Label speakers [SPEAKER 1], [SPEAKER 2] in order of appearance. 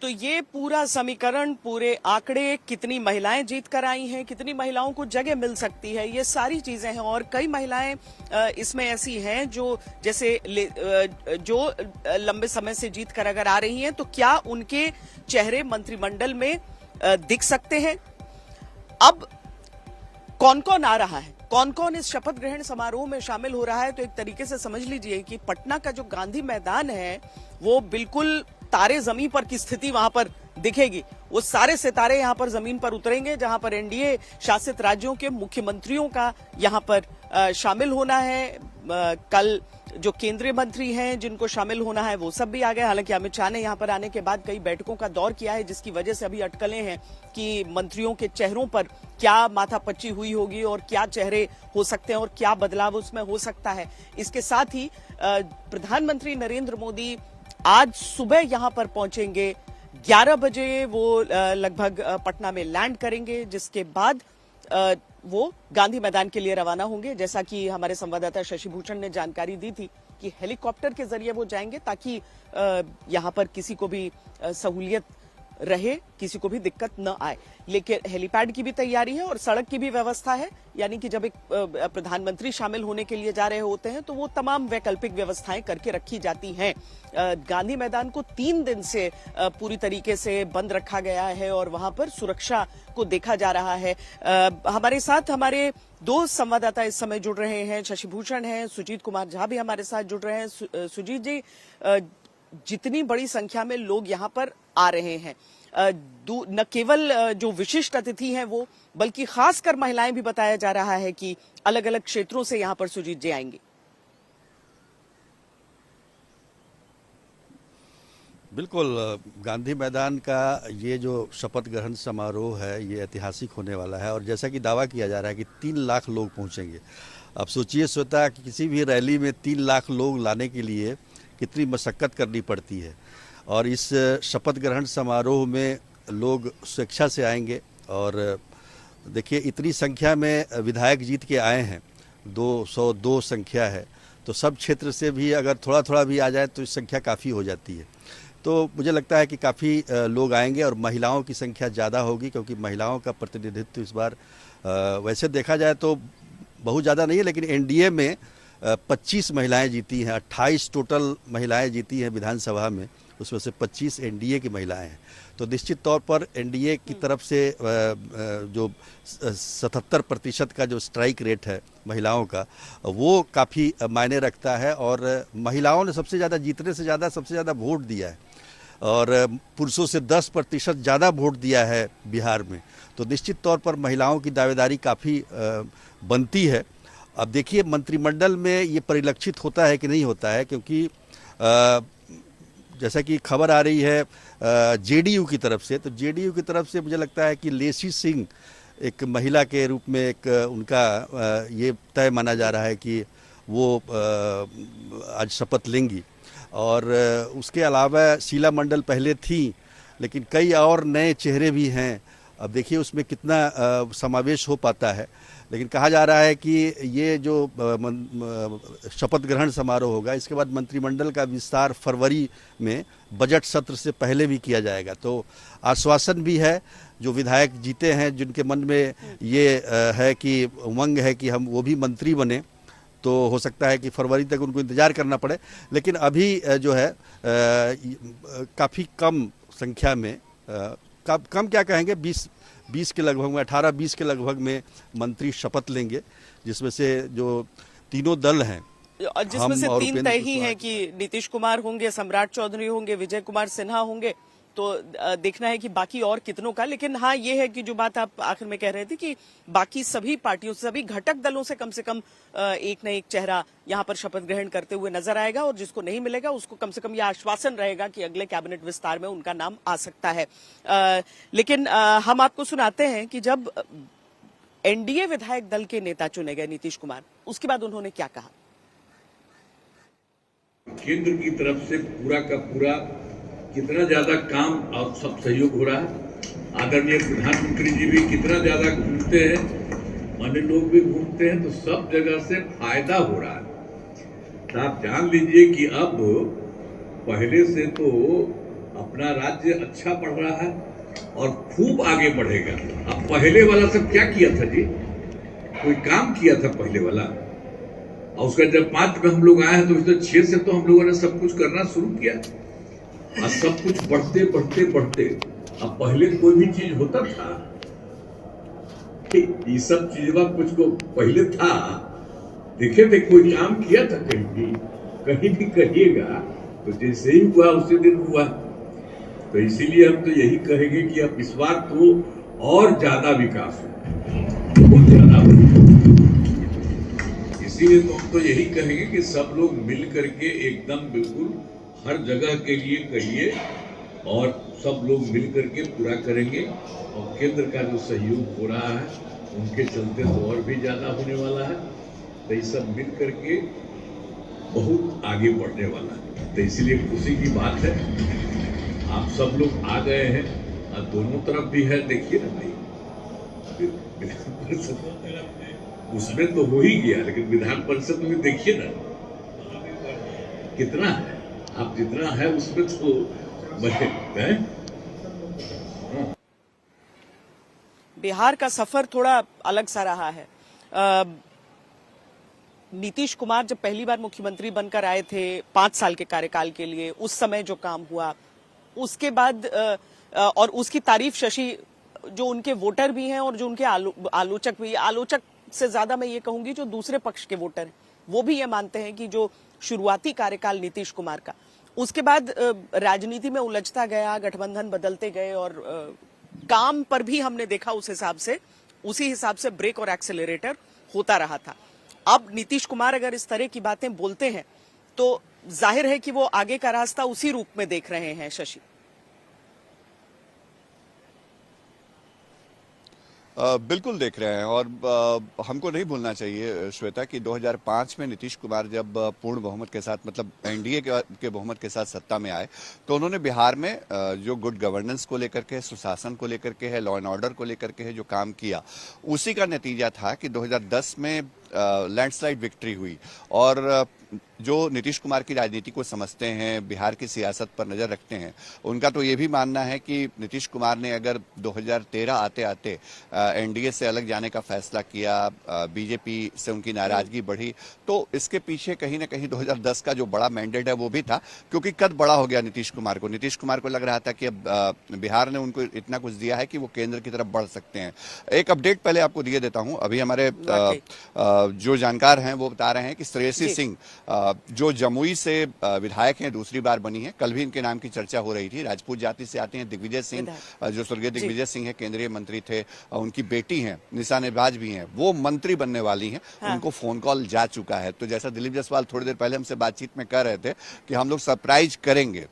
[SPEAKER 1] तो ये पूरा समीकरण, पूरे आंकड़े, कितनी महिलाएं जीत कर आई हैं, कितनी महिलाओं को जगह मिल सकती है, ये सारी चीजें हैं। और कई महिलाएं इसमें ऐसी हैं जो जैसे जो लंबे समय से जीत कर अगर आ रही हैं, तो क्या उनके चेहरे मंत्रिमंडल में दिख सकते हैं? अब कौन कौन आ रहा है, कौन कौन इस शपथ ग्रहण समारोह में शामिल हो रहा है, तो एक तरीके से समझ लीजिए कि पटना का जो गांधी मैदान है वो बिल्कुल तारे जमीन पर की स्थिति वहां पर दिखेगी। वो सारे सितारे यहां पर जमीन पर उतरेंगे, जहां पर एनडीए शासित राज्यों के मुख्यमंत्रियों का यहां पर शामिल होना है। कल जो केंद्रीय मंत्री हैं जिनको शामिल होना है वो सब भी आ गए। हालांकि अमित शाह ने यहां पर आने के बाद कई बैठकों का दौर किया है, जिसकी वजह से अभी अटकलें हैं कि मंत्रियों के चेहरों पर क्या माथापच्ची हुई होगी और क्या चेहरे हो सकते हैं और क्या बदलाव उसमें हो सकता है। इसके साथ ही प्रधानमंत्री नरेंद्र मोदी आज सुबह यहां पर पहुंचेंगे। 11 बजे वो लगभग पटना में लैंड करेंगे, जिसके बाद वो गांधी मैदान के लिए रवाना होंगे। जैसा कि हमारे संवाददाता शशि भूषण ने जानकारी दी थी कि हेलीकॉप्टर के जरिए वो जाएंगे, ताकि यहां पर किसी को भी सहूलियत रहे, किसी को भी दिक्कत न आए। लेकिन हेलीपैड की भी तैयारी है और सड़क की भी व्यवस्था है, यानी कि जब एक प्रधानमंत्री शामिल होने के लिए जा रहे होते हैं तो वो तमाम वैकल्पिक व्यवस्थाएं करके रखी जाती हैं। गांधी मैदान को 3 दिन से पूरी तरीके से बंद रखा गया है और वहां पर सुरक्षा को देखा जा रहा है। हमारे साथ हमारे 2 संवाददाता इस समय जुड़ रहे हैं। शशि भूषण हैं, सुजीत कुमार झा भी हमारे साथ जुड़ रहे हैं। सुजीत जी, जितनी बड़ी संख्या में लोग यहाँ पर आ रहे हैं, न केवल जो विशिष्ट अतिथि हैं वो, बल्कि खासकर महिलाएं भी बताया जा रहा है कि अलग अलग क्षेत्रों से यहाँ पर सुजीत जी आएंगे।
[SPEAKER 2] बिल्कुल, गांधी मैदान का ये जो शपथ ग्रहण समारोह है ये ऐतिहासिक होने वाला है और जैसा कि दावा किया जा रहा है कि 3 लाख लोग पहुंचेंगे। अब सोचिए श्वेता कि किसी भी रैली में 3 लाख लोग लाने के लिए कितनी मशक्कत करनी पड़ती है, और इस शपथ ग्रहण समारोह में लोग स्वेच्छा से आएंगे। और देखिए, इतनी संख्या में विधायक जीत के आए हैं, 202 संख्या है, तो सब क्षेत्र से भी अगर थोड़ा थोड़ा भी आ जाए तो इस संख्या काफ़ी हो जाती है। तो मुझे लगता है कि काफ़ी लोग आएंगे और महिलाओं की संख्या ज़्यादा होगी, क्योंकि महिलाओं का प्रतिनिधित्व इस बार वैसे देखा जाए तो बहुत ज़्यादा नहीं है, लेकिन एनडीए में 25 महिलाएं जीती हैं, 28 टोटल महिलाएं जीती हैं विधानसभा में, उसमें से 25 एनडीए की महिलाएं हैं। तो निश्चित तौर पर एनडीए की तरफ से जो 77% का जो स्ट्राइक रेट है महिलाओं का, वो काफ़ी मायने रखता है। और महिलाओं ने सबसे ज़्यादा, जीतने से ज़्यादा सबसे ज़्यादा वोट दिया है और पुरुषों से 10% ज़्यादा वोट दिया है बिहार में। तो निश्चित तौर पर महिलाओं की दावेदारी काफ़ी बनती है। अब देखिए, मंत्रिमंडल में ये परिलक्षित होता है कि नहीं होता है, क्योंकि जैसा कि खबर आ रही है जेडीयू की तरफ से, तो जेडीयू की तरफ से मुझे लगता है कि लेसी सिंह एक महिला के रूप में एक उनका ये तय माना जा रहा है कि वो आज शपथ लेंगी। और उसके अलावा शीला मंडल पहले थी, लेकिन कई और नए चेहरे भी हैं। अब देखिए उसमें कितना समावेश हो पाता है, लेकिन कहा जा रहा है कि ये जो शपथ ग्रहण समारोह होगा, इसके बाद मंत्रिमंडल का विस्तार फरवरी में बजट सत्र से पहले भी किया जाएगा। तो आश्वासन भी है, जो विधायक जीते हैं जिनके मन में ये है कि उमंग है कि हम वो भी मंत्री बने, तो हो सकता है कि फरवरी तक उनको इंतजार करना पड़े। लेकिन अभी जो है काफ़ी कम संख्या में, कम क्या कहेंगे, 20 के लगभग में, 18-20 के लगभग में मंत्री शपथ लेंगे, जिसमें से जो तीनों दल हैं,
[SPEAKER 1] जिसमें से 3 तय ही हैं कि नीतीश कुमार होंगे, सम्राट चौधरी होंगे, विजय कुमार सिन्हा होंगे। तो देखना है कि बाकी और कितनों का। लेकिन हाँ, ये है कि जो बात आप आखिर में कह रहे थे कि बाकी सभी पार्टियों, सभी घटक दलों से कम एक न एक चेहरा यहाँ पर शपथ ग्रहण करते हुए नजर आएगा, और जिसको नहीं मिलेगा उसको कम से कम यह आश्वासन रहेगा कि अगले कैबिनेट विस्तार में उनका नाम आ सकता है। लेकिन हम आपको सुनाते हैं कि जब एनडीए विधायक दल के नेता चुने गए नीतीश कुमार, उसके बाद उन्होंने क्या कहा।
[SPEAKER 3] केंद्र की तरफ से पूरा का पूरा कितना ज्यादा काम और सब सहयोग हो रहा है। आदरणीय प्रधानमंत्री जी भी कितना ज्यादा घूमते हैं, अन्य लोग भी घूमते हैं, तो सब जगह से फायदा हो रहा है। तो आप जान लीजिए कि अब पहले से तो अपना राज्य अच्छा बढ़ रहा है और खूब आगे बढ़ेगा। अब पहले वाला सब क्या किया था जी? कोई काम किया था पहले वाला? और उसका जब 5 में हम लोग आए हैं तो उसके 6 से तो हम लोगों ने सब कुछ करना शुरू किया और सब कुछ बढ़ते बढ़ते बढ़ते अब पहले कोई भी चीज होता था? ये सब चीजों कुछ को पहले था? देखे थे कोई काम किया था कहीं भी कहिएगा तो जैसे ही हुआ उसी दिन हुआ। तो इसीलिए हम तो यही कहेंगे कि अब इस बार तो और ज्यादा विकास हो, बहुत ज्यादा। इसीलिए तो हम तो यही कहेंगे कि सब लोग मिल करके एकदम बिल्कुल हर जगह के लिए कहिए और सब लोग मिल करके पूरा करेंगे। और केंद्र का जो सहयोग हो रहा है उनके चलते तो और भी ज्यादा होने वाला है। तो ये सब मिल करके बहुत आगे बढ़ने वाला है। तो इसलिए खुशी की बात है आप सब लोग आ गए हैं और दोनों तरफ भी है। देखिए ना भाई, विधान परिषद उसमें तो हो ही गया, लेकिन विधान परिषद में देखिए ना कितना है। आप जितना है उसमें तो है।
[SPEAKER 1] बिहार का सफर थोड़ा अलग सा रहा है। नीतीश कुमार जब पहली बार मुख्यमंत्री बनकर आए थे 5 साल के कार्यकाल के लिए, उस समय जो काम हुआ उसके बाद और उसकी तारीफ शशि, जो उनके वोटर भी हैं और जो उनके आलोचक भी, आलोचक से ज्यादा मैं ये कहूंगी जो दूसरे पक्ष के वोटर हैं, वो भी ये मानते हैं कि जो शुरुआती कार्यकाल नीतीश कुमार का, उसके बाद राजनीति में उलझता गया, गठबंधन बदलते गए और काम पर भी हमने देखा उसी हिसाब से ब्रेक और एक्सेलरेटर होता रहा था। अब नीतीश कुमार अगर इस तरह की बातें बोलते हैं तो जाहिर है कि वो आगे का रास्ता उसी रूप में देख रहे हैं। शशि,
[SPEAKER 4] बिल्कुल देख रहे हैं और हमको नहीं भूलना चाहिए श्वेता कि 2005 में नीतीश कुमार जब पूर्ण बहुमत के साथ, मतलब एनडीए के बहुमत के साथ सत्ता में आए तो उन्होंने बिहार में जो गुड गवर्नेंस को लेकर के, सुशासन को लेकर के है, लॉ एंड ऑर्डर को लेकर के है, जो काम किया उसी का नतीजा था कि 2010 में लैंडस्लाइड विक्ट्री हुई। और जो नीतीश कुमार की राजनीति को समझते हैं, बिहार की सियासत पर नजर रखते हैं, उनका तो ये भी मानना है कि नीतीश कुमार ने अगर 2013 आते आते एनडीए से अलग जाने का फैसला किया, बीजेपी से उनकी नाराजगी बढ़ी, तो इसके पीछे कहीं ना कहीं 2010 का जो बड़ा मैंडेट है वो भी था, क्योंकि कद बड़ा हो गया नीतीश कुमार को। नीतीश कुमार को लग रहा था कि अब बिहार ने उनको इतना कुछ दिया है कि वो केंद्र की तरफ बढ़ सकते हैं। एक अपडेट पहले आपको दिए देता हूं। अभी हमारे जो जानकार हैं वो बता रहे हैं कि श्रेयसी सिंह जो जमुई से विधायक हैं, दूसरी बार बनी है, कल भी इनके नाम की चर्चा हो रही थी, राजपूत जाति से आते हैं। दिग्विजय सिंह, जो स्वर्गीय दिग्विजय सिंह है, केंद्रीय मंत्री थे, उनकी बेटी हैं, निशानेबाज भी हैं, वो मंत्री बनने वाली हैं। उनको फोन कॉल जा चुका है। तो जैसा दिलीप जायसवाल थोड़ी देर पहले हमसे बातचीत में कह रहे थे कि हम लोग सरप्राइज करेंगे,